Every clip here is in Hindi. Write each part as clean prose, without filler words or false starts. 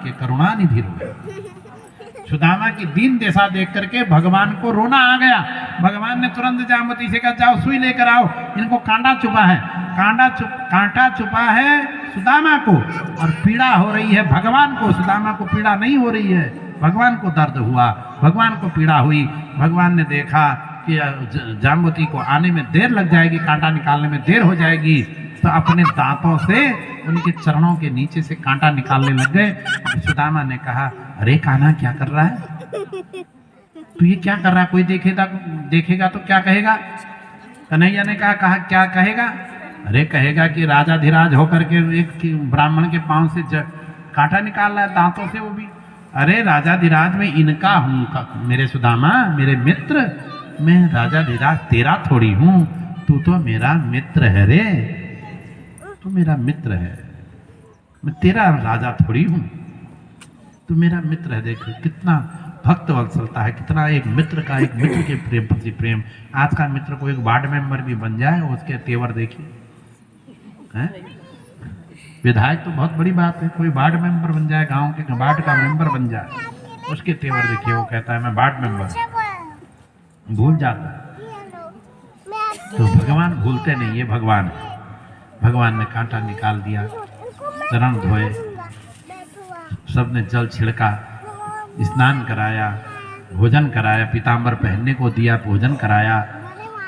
के करुणानिधि रोए। सुदामा की दीन दशा देख करके भगवान को रोना आ गया। भगवान ने तुरंत जामवती से कहा, जाओ सुई लेकर आओ, इनको कांटा छुपा है। कांटा छुपा है सुदामा को और पीड़ा हो रही है भगवान को। सुदामा को पीड़ा नहीं हो रही है, भगवान को दर्द हुआ, भगवान को पीड़ा हुई। भगवान ने देखा कि जामवती को आने में देर लग जाएगी, कांटा निकालने में देर हो जाएगी, तो अपने दांतों से उनके चरणों के नीचे से कांटा निकालने लग गए। सुदामा ने कहा, अरे कान्हा क्या कर रहा है तू, ये क्या कर रहा है, कोई देखेगा तो क्या कहेगा। कन्हैया ने कहा क्या कहेगा। अरे कहेगा कि राजाधिराज होकर के एक ब्राह्मण के पांव से कांटा निकाल रहा है दांतों से, वो भी। अरे राजाधिराज में इनका हूं मेरे सुदामा, मेरे मित्र, मैं राजाधिराज तेरा थोड़ी हूं, तू तो मेरा मित्र है रे, तू मेरा मित्र है, मैं तेरा राजा थोड़ी हूं, तू मेरा मित्र है। देख कितना भक्त वत्सलता है, कितना एक मित्र के प्रेम प्रति प्रेम। आज का मित्र को एक वार्ड मेंबर भी बन जाए, उसके तेवर देखिए हैं। विधायक तो बहुत बड़ी बात है, कोई वार्ड मेंबर बन जाए, गांव के वार्ड का मेंबर बन जाए, उसके तेवर देखिए, वो कहता है मैं वार्ड मेंबर, भूल जाता है। तो भगवान भूलते नहीं, ये भगवान है। भगवान ने कांटा निकाल दिया, चरण धोए, सबने जल छिड़का, स्नान कराया, भोजन कराया, पीताम्बर पहनने को दिया, भोजन कराया,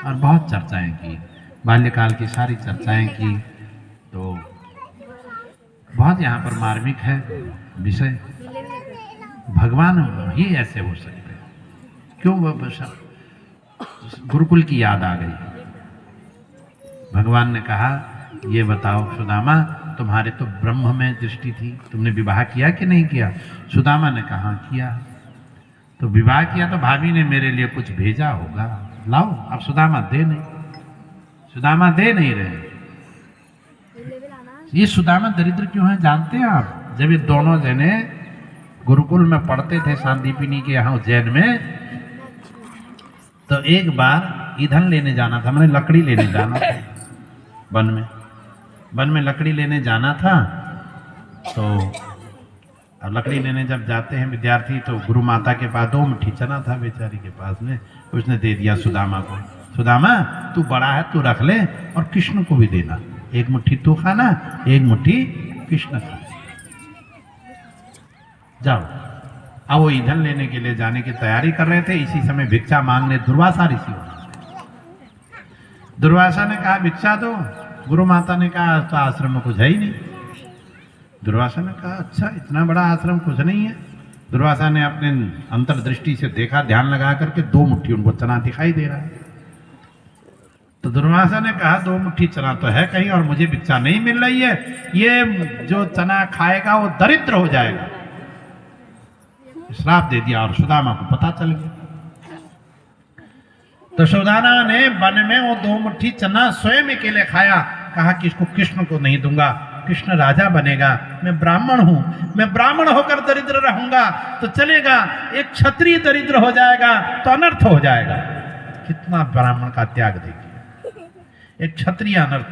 और बहुत चर्चाएं की, बाल्यकाल की सारी चर्चाएं की। तो बहुत यहाँ पर मार्मिक है विषय। भगवान ही ऐसे हो सकते हैं, क्यों? गुरुकुल की याद आ गई। भगवान ने कहा, ये बताओ सुदामा, तुम्हारे तो ब्रह्म में दृष्टि थी, तुमने विवाह किया कि नहीं किया? सुदामा ने कहा किया। तो विवाह किया तो भाभी ने मेरे लिए कुछ भेजा होगा, लाओ। अब सुदामा दे नहीं रहे। ये सुदामा दरिद्र क्यों है जानते हैं आप? जब ये दोनों जने गुरुकुल में पढ़ते थे सांदीपिनी के यहाँ उज्जैन में, तो एक बार ईंधन लेने जाना था, मैंने लकड़ी लेने जाना था वन में लकड़ी लेने जाना था। तो अब लकड़ी लेने जब जाते हैं विद्यार्थी, तो गुरु माता के पास 2 मुट्ठी चना था बेचारी के पास में, उसने दे दिया सुदामा को। सुदामा तू बड़ा है, तू रख ले, और कृष्ण को भी देना, 1 मुट्ठी तू खाना, 1 मुट्ठी कृष्ण खा। जाओ। अब वो ईंधन लेने के लिए जाने की तैयारी कर रहे थे, इसी समय भिक्षा मांगने दुर्वासा ऋषि हो। दुर्वासा ने कहा भिक्षा दो। गुरु माता ने कहा तो आश्रम में कुछ है ही नहीं। दुर्वासा ने कहा अच्छा, इतना बड़ा आश्रम कुछ नहीं है। दुर्वासा ने अपने अंतर्दृष्टि से देखा, ध्यान लगा करके 2 मुट्ठी उनको चना दिखाई दे रहा है। तो दुर्वासा ने कहा 2 मुट्ठी चना तो है कहीं, और मुझे भिक्षा नहीं मिल रही है, ये जो चना खाएगा वो दरिद्र हो जाएगा। श्राप दे दिया, और सुदामा को पता चल गया। तो सुदामा ने वन में वो 2 मुट्ठी चना स्वयं अकेले खाया, कहा कि इसको कृष्ण को नहीं दूंगा, कृष्ण राजा बनेगा, मैं ब्राह्मण हूं, मैं ब्राह्मण होकर दरिद्र रहूंगा तो चलेगा, एक क्षत्रिय दरिद्र हो जाएगा तो अनर्थ हो जाएगा। कितना ब्राह्मण का त्याग देखिए। एक क्षत्रिय अनर्थ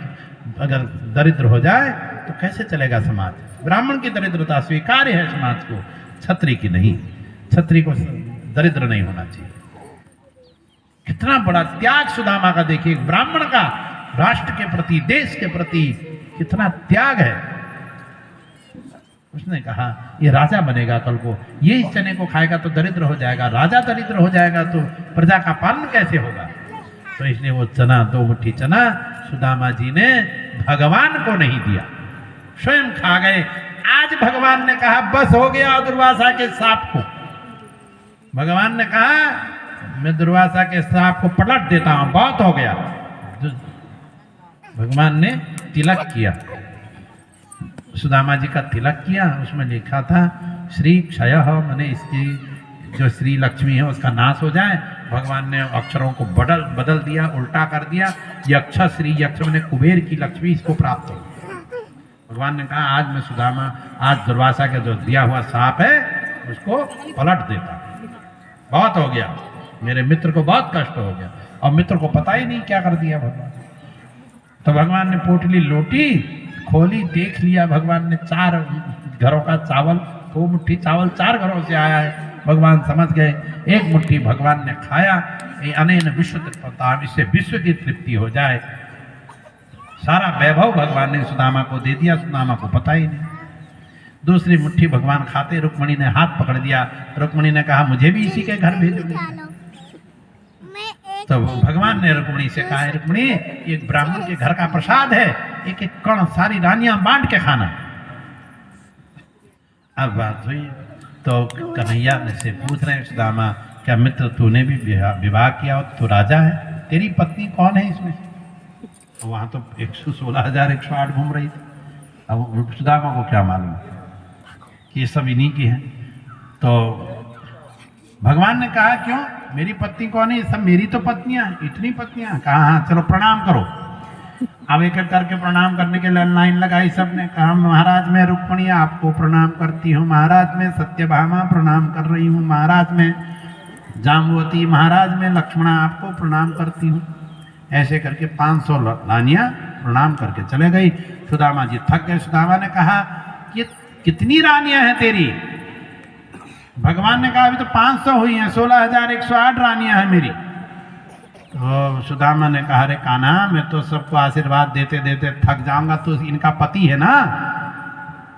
अगर दरिद्र हो जाए तो कैसे चलेगा समाज? ब्राह्मण की दरिद्रता स्वीकार्य है समाज को, क्षत्रिय की नहीं। क्षत्रिय को दरिद्र नहीं होना चाहिए। कितना बड़ा त्याग सुदामा का देखिए, एक ब्राह्मण का राष्ट्र के प्रति, देश के प्रति कितना त्याग है। उसने कहा ये राजा बनेगा कल को, ये इस चने को खाएगा तो दरिद्र हो जाएगा, राजा दरिद्र हो जाएगा तो प्रजा का पालन कैसे होगा? तो इसलिए वो चना, 2 मुट्ठी चना सुदामा जी ने भगवान को नहीं दिया, स्वयं खा गए। आज भगवान ने कहा बस हो गया दुर्वासा के श्राप को। भगवान ने कहा मैं दुर्वासा के श्राप को पलट देता हूं, बहुत हो गया। भगवान ने तिलक किया, सुदामा जी का तिलक किया, उसमें लिखा था श्री क्षय, मैंने इसकी जो श्री लक्ष्मी है उसका नाश हो जाए। भगवान ने अक्षरों को बदल दिया, उल्टा कर दिया। यक्ष, श्री यक्ष मैंने कुबेर की लक्ष्मी इसको प्राप्त हो। भगवान ने कहा आज मैं सुदामा, आज दुर्वासा का जो दिया हुआ श्राप है उसको पलट देता। बहुत हो गया, मेरे मित्र को बहुत कष्ट हो गया, और मित्र को पता ही नहीं क्या कर दिया भगवान। तो भगवान ने पोटली लोटी, खोली, देख लिया भगवान ने 4 घरों का चावल 2 मुट्ठी चावल 4 घरों से आया है। भगवान समझ गए, 1 मुट्ठी भगवान ने खाया, ये अनेन विश्व तृप्ताम, इससे विश्व की तृप्ति हो जाए। सारा वैभव भगवान ने सुदामा को दे दिया, सुदामा को पता ही नहीं। दूसरी मुट्ठी भगवान खाते, रुक्मणी ने हाथ पकड़ दिया। रुक्मणी ने कहा मुझे भी इसी के घर भेजोगे? तो भगवान ने रुक्मणी से कहा, रुक्मणी ये ब्राह्मण के घर का प्रसाद है, एक एक कण सारी रानियां बांट के खाना। अब बात हुई तो कन्हैया ने से पूछ रहे हैं सुदामा, क्या मित्र तूने भी विवाह किया हो? तो राजा है, तेरी पत्नी कौन है इसमें? तो वहां तो 116,108 घूम रही थी। अब सुदामा को क्या मालूम कि ये सब इन्हीं की है। तो भगवान ने कहा क्यों, मेरी पत्नी कौन है? ये सब मेरी तो पत्नियां, इतनी पत्नियां। कहा हाँ चलो प्रणाम करो। अब एक एक करके प्रणाम करने के लिए लाइन लगाई सबने। कहा महाराज मैं रुक्मणी आपको प्रणाम करती हूँ, महाराज मैं सत्यभामा प्रणाम कर रही हूँ, महाराज मैं जाम्बवती, महाराज मैं लक्ष्मणा आपको प्रणाम करती हूँ। ऐसे करके 500 रानियां प्रणाम करके चले गई। सुदामा जी थक गए। सुदामा ने कहा कि कितनी रानियां हैं तेरी? भगवान ने कहा अभी तो 500 हुई हैं, 16,108 रानियां हैं मेरी। तो सुदामा ने कहा अरे कान्हा मैं तो सबको आशीर्वाद देते देते थक जाऊंगा, तो इनका पति है ना,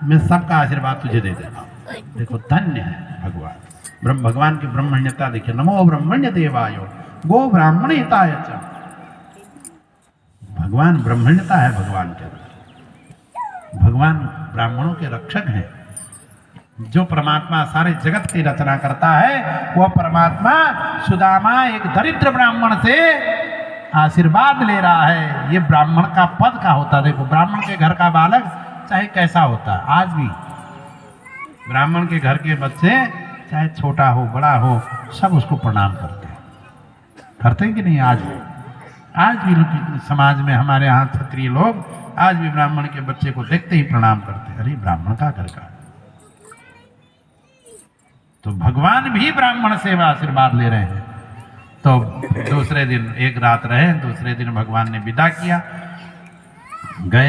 मैं सबका आशीर्वाद तुझे दे देता हूँ। देखो धन्य है भगवान, भगवान की ब्रह्मण्यता देखिए। नमो ब्रह्मण्य देवायो गो ब्राह्मण हिताय च। भगवान ब्रह्मण्यता है भगवान के अंदर। भगवान ब्राह्मणों के रक्षक हैं। जो परमात्मा सारे जगत की रचना करता है वह परमात्मा सुदामा एक दरिद्र ब्राह्मण से आशीर्वाद ले रहा है। ये ब्राह्मण का पद का होता है। देखो ब्राह्मण के घर का बालक चाहे कैसा होता है, आज भी ब्राह्मण के घर के बच्चे चाहे छोटा हो बड़ा हो सब उसको प्रणाम करते हैं कि नहीं? आज भी समाज में हमारे यहाँ क्षत्रिय लोग आज भी ब्राह्मण के बच्चे को देखते ही प्रणाम करते हैं। अरे ब्राह्मण का घर का। तो भगवान भी ब्राह्मण से आशीर्वाद ले रहे हैं। तो दूसरे दिन एक रात रहे, दूसरे दिन भगवान ने विदा किया, गए।